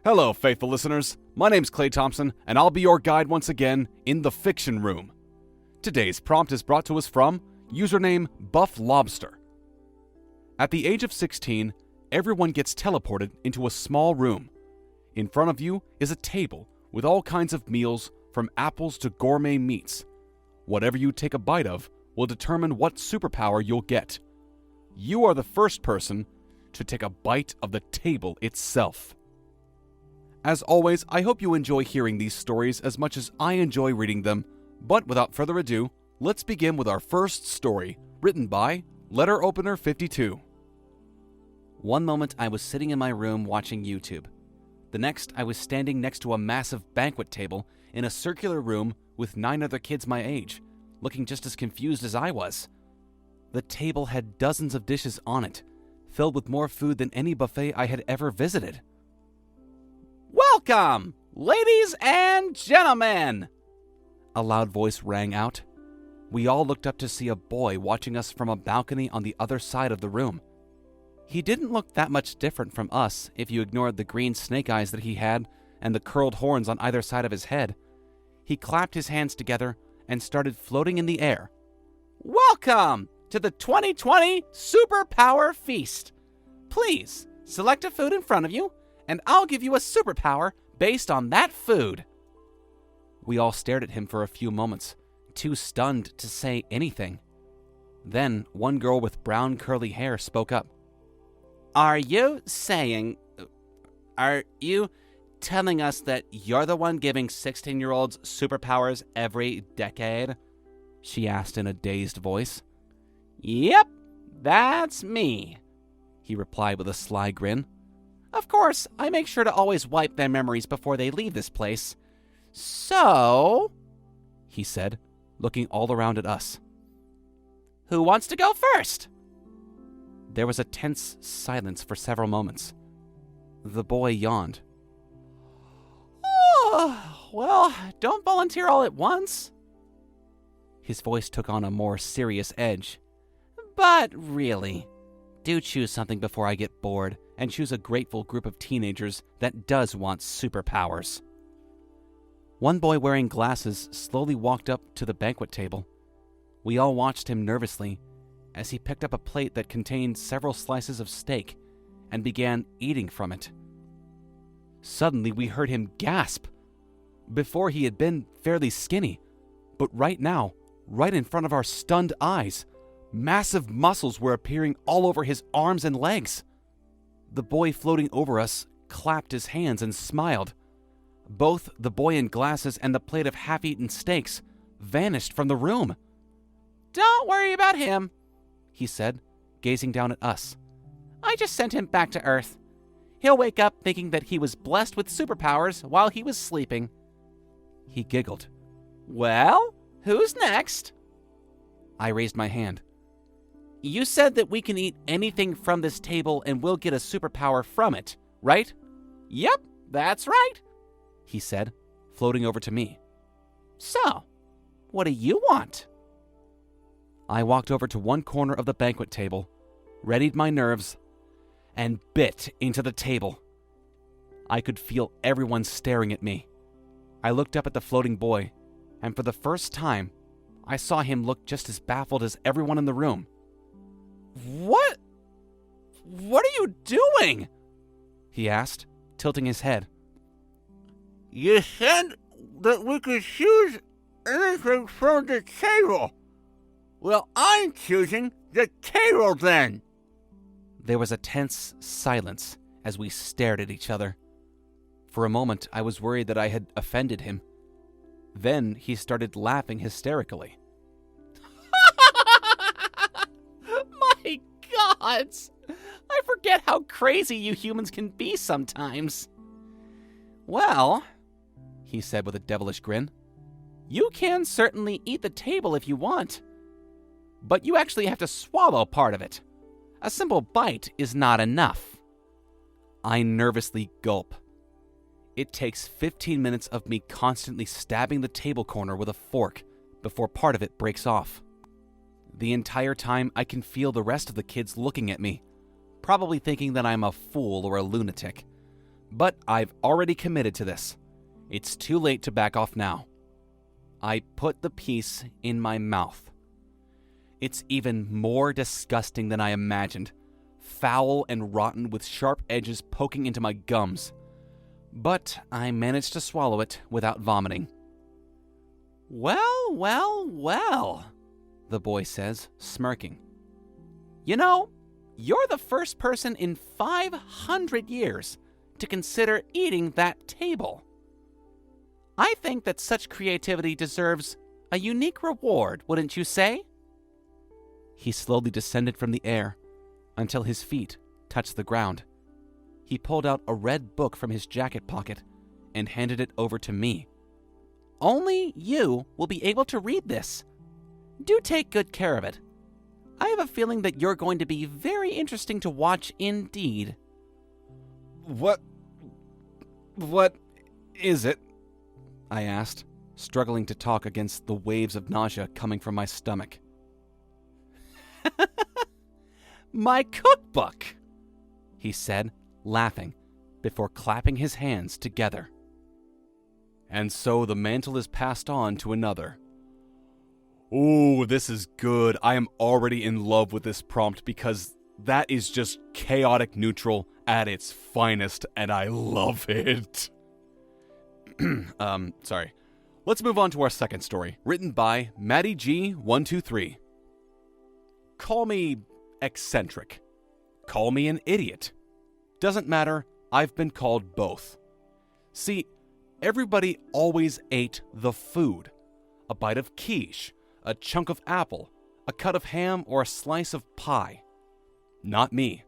Hello, faithful listeners. My name's Clay Thompson, and I'll be your guide once again in the fiction room. Today's prompt is brought to us from username Buff Lobster. At the age of 16, everyone gets teleported into a small room. In front of you is a table with all kinds of meals from apples to gourmet meats. Whatever you take a bite of will determine what superpower you'll get. You are the first person to take a bite of the table itself. As always, I hope you enjoy hearing these stories as much as I enjoy reading them, but without further ado, let's begin with our first story, written by Letter Opener 52. One moment I was sitting in my room watching YouTube. The next I was standing next to a massive banquet table in a circular room with 9 other kids my age, looking just as confused as I was. The table had dozens of dishes on it, filled with more food than any buffet I had ever visited. "Welcome, ladies and gentlemen!" A loud voice rang out. We all looked up to see a boy watching us from a balcony on the other side of the room. He didn't look that much different from us if you ignored the green snake eyes that he had and the curled horns on either side of his head. He clapped his hands together and started floating in the air. "Welcome to the 2020 Superpower Feast. Please select a food in front of you, and I'll give you a superpower based on that food." We all stared at him for a few moments, too stunned to say anything. Then one girl with brown curly hair spoke up. Are you telling us that you're the one giving 16-year-olds superpowers every decade?" she asked in a dazed voice. "Yep, that's me," he replied with a sly grin. "Of course, I make sure to always wipe their memories before they leave this place. So," he said, looking all around at us. "Who wants to go first?" There was a tense silence for several moments. The boy yawned. "Oh, well, don't volunteer all at once." His voice took on a more serious edge. "But really, do choose something before I get bored, and choose a grateful group of teenagers that does want superpowers." One boy wearing glasses slowly walked up to the banquet table. We all watched him nervously as he picked up a plate that contained several slices of steak and began eating from it. Suddenly, we heard him gasp. Before, he had been fairly skinny, but right now, right in front of our stunned eyes, massive muscles were appearing all over his arms and legs. The boy floating over us clapped his hands and smiled. Both the boy in glasses and the plate of half-eaten steaks vanished from the room. "Don't worry about him," he said, gazing down at us. "I just sent him back to Earth. He'll wake up thinking that he was blessed with superpowers while he was sleeping." He giggled. "Well, who's next?" I raised my hand. "You said that we can eat anything from this table and we'll get a superpower from it, right?" "Yep, that's right," he said, floating over to me. "So, what do you want?" I walked over to one corner of the banquet table, readied my nerves, and bit into the table. I could feel everyone staring at me. I looked up at the floating boy, and for the first time, I saw him look just as baffled as everyone in the room. What are you doing?" he asked, tilting his head. "You said that we could choose anything from the table. Well, I'm choosing the table then." There was a tense silence as we stared at each other. For a moment, I was worried that I had offended him. Then he started laughing hysterically. My gods! I forget how crazy you humans can be sometimes. "Well," he said with a devilish grin, "you can certainly eat the table if you want. But you actually have to swallow part of it. A simple bite is not enough." I nervously gulp. It takes 15 minutes of me constantly stabbing the table corner with a fork before part of it breaks off. The entire time, I can feel the rest of the kids looking at me, probably thinking that I'm a fool or a lunatic. But I've already committed to this. It's too late to back off now. I put the piece in my mouth. It's even more disgusting than I imagined. Foul and rotten with sharp edges poking into my gums. But I managed to swallow it without vomiting. Well, well, well, the boy says, smirking. You know, you're the first person in 500 years to consider eating that table. I think that such creativity deserves a unique reward, wouldn't you say? He slowly descended from the air until his feet touched the ground. He pulled out a red book from his jacket pocket and handed it over to me. Only you will be able to read this. Do take good care of it. I have a feeling that you're going to be very interesting to watch indeed. What is it? I asked, struggling to talk against the waves of nausea coming from my stomach. My cookbook, he said, laughing, before clapping his hands together. And so the mantle is passed on to another. Ooh, this is good. I am already in love with this prompt because that is just chaotic neutral at its finest, and I love it. Sorry. Let's move on to our second story, written by Maddie G123. Call me eccentric. Call me an idiot. Doesn't matter, I've been called both. See, everybody always ate the food. A bite of quiche, a chunk of apple, a cut of ham, or a slice of pie. Not me.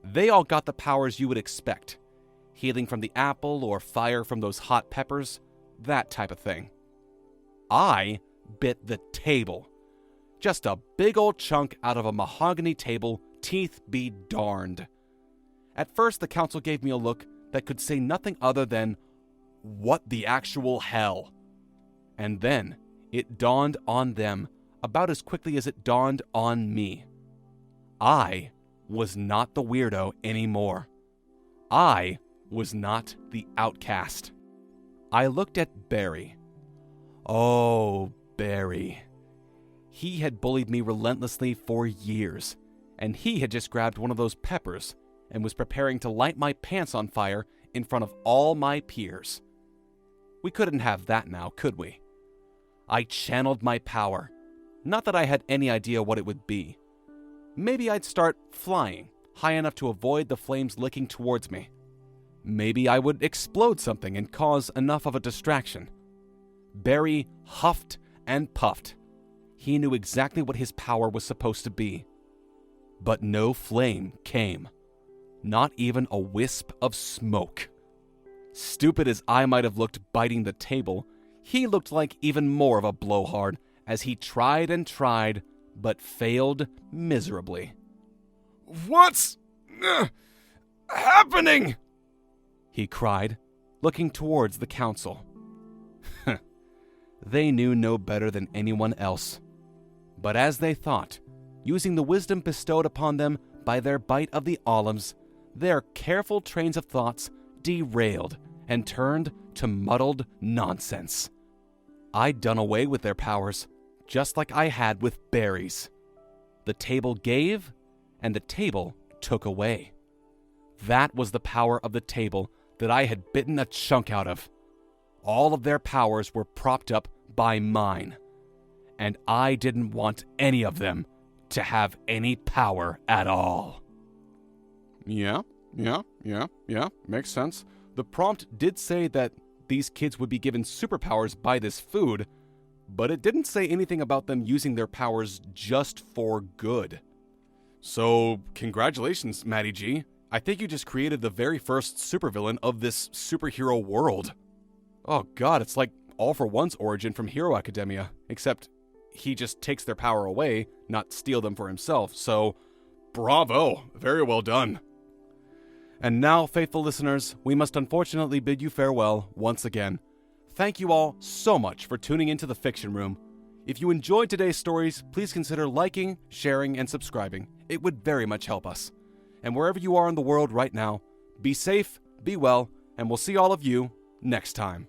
They all got the powers you would expect. Healing from the apple or fire from those hot peppers, that type of thing. I bit the table. Just a big old chunk out of a mahogany table, teeth be darned. At first, the council gave me a look that could say nothing other than, "What the actual hell?" And then it dawned on them about as quickly as it dawned on me. I was not the weirdo anymore. I was not the outcast. I looked at Barry. Oh, Barry. He had bullied me relentlessly for years, and he had just grabbed one of those peppers and was preparing to light my pants on fire in front of all my peers. We couldn't have that now, could we? I channeled my power. Not that I had any idea what it would be. Maybe I'd start flying, high enough to avoid the flames licking towards me. Maybe I would explode something and cause enough of a distraction. Barry huffed and puffed. He knew exactly what his power was supposed to be. But no flame came. Not even a wisp of smoke. Stupid as I might have looked biting the table, he looked like even more of a blowhard as he tried and tried, but failed miserably. "What's happening?" he cried, looking towards the council. They knew no better than anyone else. But as they thought, using the wisdom bestowed upon them by their bite of the olives, their careful trains of thoughts derailed and turned to muddled nonsense. I'd done away with their powers, just like I had with Barry's. The table gave, and the table took away. That was the power of the table that I had bitten a chunk out of. All of their powers were propped up by mine, and I didn't want any of them to have any power at all. Yeah, makes sense. The prompt did say that these kids would be given superpowers by this food, but it didn't say anything about them using their powers just for good. So, congratulations, Maddie G. I think you just created the very first supervillain of this superhero world. Oh god, it's like All for One's origin from Hero Academia, except he just takes their power away, not steal them for himself, so bravo, very well done. And now, faithful listeners, we must unfortunately bid you farewell once again. Thank you all so much for tuning into the Fiction Room. If you enjoyed today's stories, please consider liking, sharing, and subscribing. It would very much help us. And wherever you are in the world right now, be safe, be well, and we'll see all of you next time.